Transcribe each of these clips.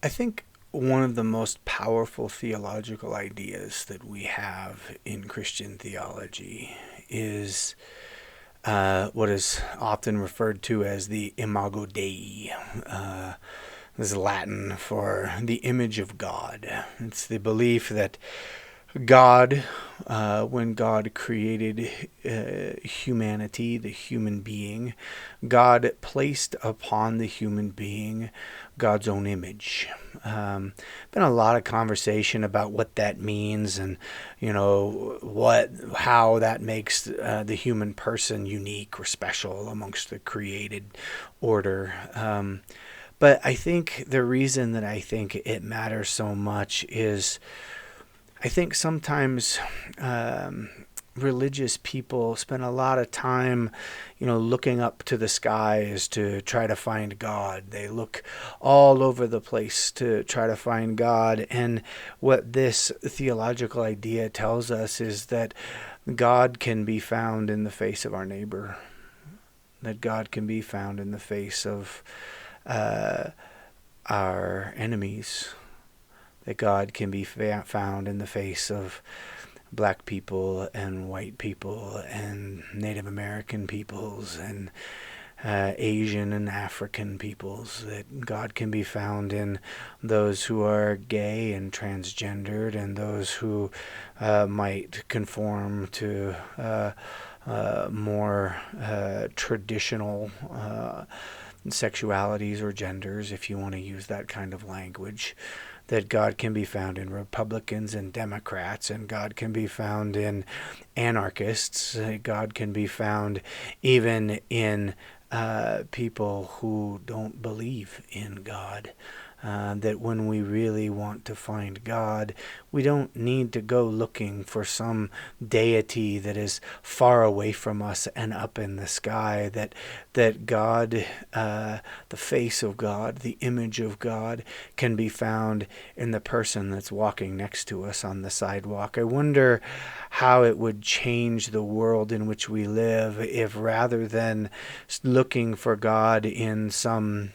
I think one of the most powerful theological ideas that we have in Christian theology is what is often referred to as the Imago Dei. This is Latin for the image of God. It's the belief that God, when God created humanity, the human being, God placed upon the human being God's own image. Been a lot of conversation about what that means, and how that makes the human person unique or special amongst the created order. But I think the reason that I think it matters so much is I think sometimes religious people spend a lot of time, looking up to the skies to try to find God. They look all over the place to try to find God. And what this theological idea tells us is that God can be found in the face of our neighbor, that God can be found in the face of our enemies, that God can be found in the face of black people and white people and Native American peoples and Asian and African peoples, that God can be found in those who are gay and transgendered and those who might conform to more traditional sexualities or genders, if you want to use that kind of language. That God can be found in Republicans and Democrats, and God can be found in anarchists. God can be found even in people who don't believe in God. That when we really want to find God, we don't need to go looking for some deity that is far away from us and up in the sky. That God, the face of God, the image of God, can be found in the person that's walking next to us on the sidewalk. I wonder how it would change the world in which we live if, rather than looking for God in some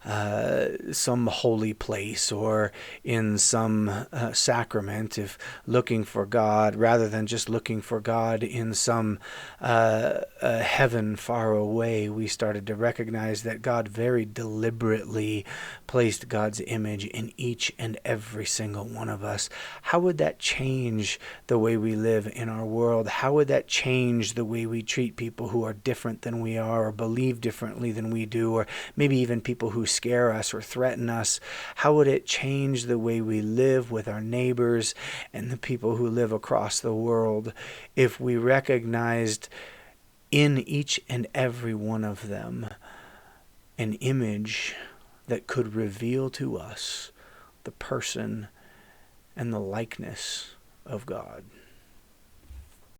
holy place or in some sacrament, if looking for God, rather than just looking for God in some heaven far away, we started to recognize that God very deliberately placed God's image in each and every single one of us. How would that change the way we live in our world? How would that change the way we treat people who are different than we are, or believe differently than we do, or maybe even people who scare us or threaten us? How would it change the way we live with our neighbors and the people who live across the world if we recognized in each and every one of them an image that could reveal to us the person and the likeness of God?